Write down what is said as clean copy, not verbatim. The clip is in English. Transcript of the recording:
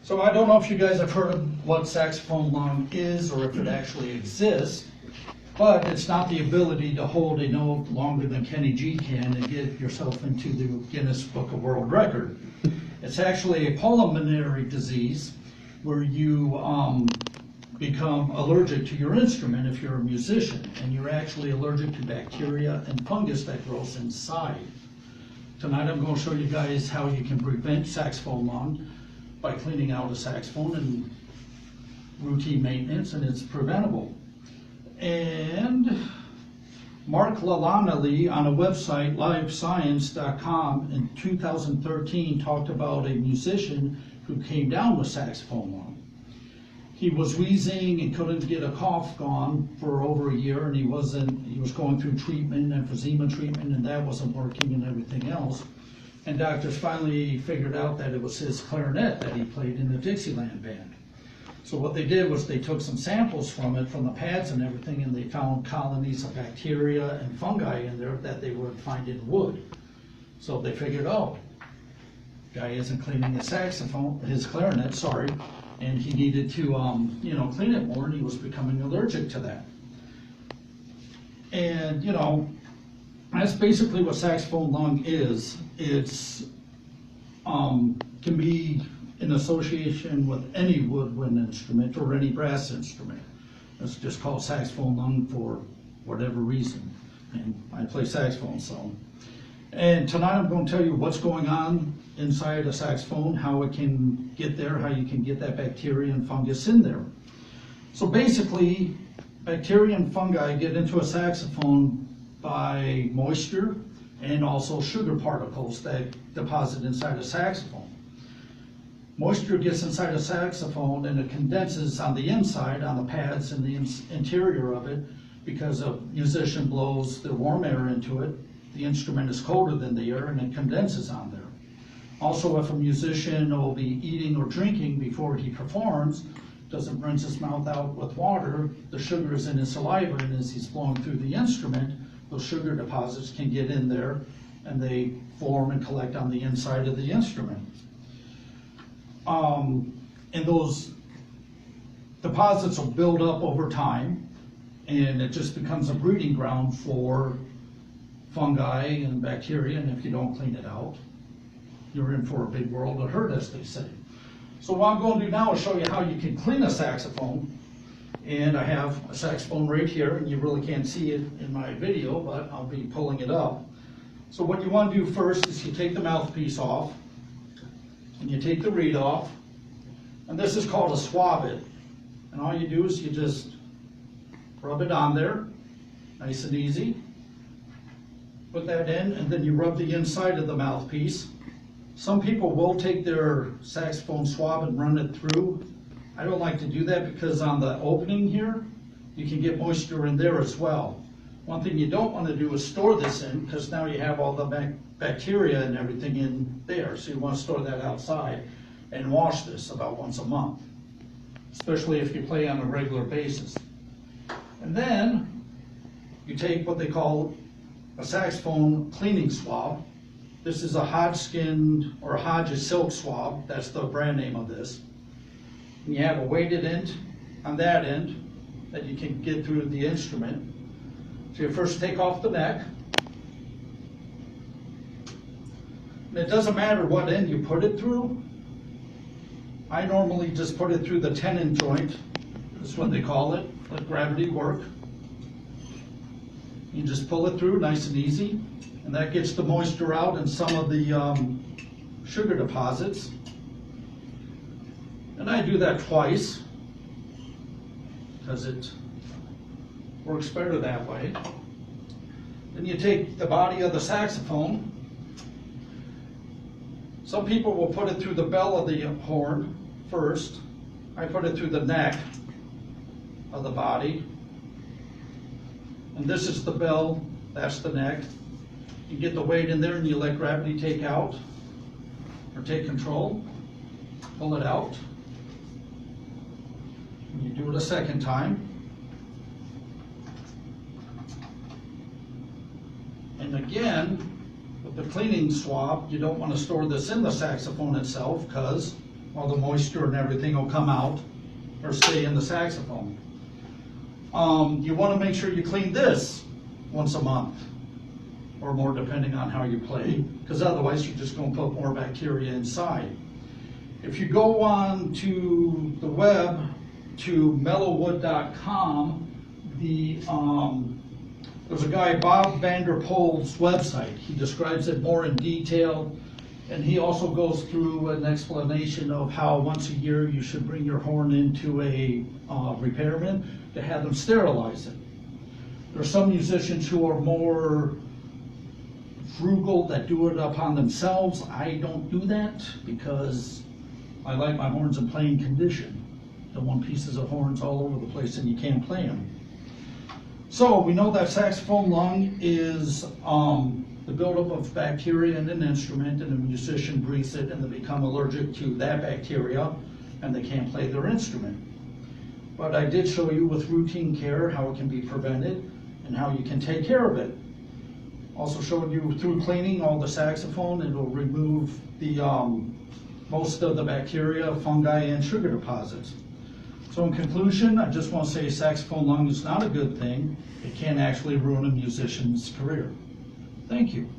So I don't know if you guys have heard of what saxophone lung is or if it actually exists, but it's not the ability to hold a note longer than Kenny G can and get yourself into the Guinness Book of World Record. It's actually a pulmonary disease where you become allergic to your instrument if you're a musician, and you're actually allergic to bacteria and fungus that grows inside. Tonight I'm going to show you guys how you can prevent saxophone lung by cleaning out a saxophone and routine maintenance, and it's preventable. And Mark Lalonelli on a website, livescience.com, in 2013 talked about a musician who came down with saxophone lung. He was wheezing and couldn't get a cough gone for over a year, and he was going through treatment, emphysema treatment, and that wasn't working and everything else. And doctors finally figured out that it was his clarinet that he played in the Dixieland band. So what they did was they took some samples from it, from the pads and everything, and they found colonies of bacteria and fungi in there that they would find in wood. So they figured, oh, guy isn't cleaning his clarinet, sorry, and he needed to, clean it more, and he was becoming allergic to that. And, that's basically what saxophone lung is. It's can be in association with any woodwind instrument or any brass instrument. It's just called saxophone lung for whatever reason. And I play saxophone, so. And tonight I'm going to tell you what's going on inside a saxophone, how it can get there, how you can get that bacteria and fungus in there. So basically, bacteria and fungi get into a saxophone by moisture and also sugar particles that deposit inside a saxophone. Moisture gets inside a saxophone and it condenses on the inside, on the pads and the interior of it, because a musician blows the warm air into it. The instrument is colder than the air and it condenses on there. Also, if a musician will be eating or drinking before he performs, doesn't rinse his mouth out with water, the sugar is in his saliva, and as he's blowing through the instrument, those sugar deposits can get in there and they form and collect on the inside of the instrument. And those deposits will build up over time, and it just becomes a breeding ground for fungi and bacteria, and if you don't clean it out, you're in for a big world of hurt, as they say. So what I'm going to do now is show you how you can clean a saxophone. And I have a saxophone right here, and you really can't see it in my video, but I'll be pulling it up. So what you want to do first is you take the mouthpiece off, and you take the reed off, and this is called a swab it. And all you do is you just rub it on there, nice and easy. Put that in, and then you rub the inside of the mouthpiece. Some people will take their saxophone swab and run it through. I don't like to do that because on the opening here, you can get moisture in there as well. One thing you don't want to do is store this in, because now you have all the bacteria and everything in there. So you want to store that outside and wash this about once a month, especially if you play on a regular basis. And then you take what they call a saxophone cleaning swab. This is a Hodgkin or a Hodges silk swab. That's the brand name of this. And you have a weighted end on that end that you can get through the instrument. So you first take off the neck. And it doesn't matter what end you put it through. I normally just put it through the tenon joint. That's what they call it. Let gravity work. You just pull it through nice and easy. And that gets the moisture out and some of the sugar deposits. And I do that twice because it works better that way. Then you take the body of the saxophone. Some people will put it through the bell of the horn first. I put it through the neck of the body. And this is the bell, that's the neck. You get the weight in there and you let gravity take out or take control. Pull it out. And you do it a second time. And again, with the cleaning swab, you don't want to store this in the saxophone itself because all the moisture and everything will come out or stay in the saxophone. You want to make sure you clean this once a month or more, depending on how you play, because otherwise you're just going to put more bacteria inside. If you go on to the web to mellowwood.com, there's a guy, Bob Vanderpoel's website. He describes it more in detail, and he also goes through an explanation of how once a year you should bring your horn into a repairman to have them sterilize it. There are some musicians who are more frugal that do it upon themselves. I don't do that because I like my horns in plain condition. Don't want pieces of horns all over the place and you can't play them. So we know that saxophone lung is the buildup of bacteria in an instrument, and a musician breathes it and they become allergic to that bacteria and they can't play their instrument. But I did show you with routine care how it can be prevented and how you can take care of it. Also showed you through cleaning all the saxophone, it will remove the most of the bacteria, fungi, and sugar deposits. So in conclusion, I just want to say saxophone lung is not a good thing. It can actually ruin a musician's career. Thank you.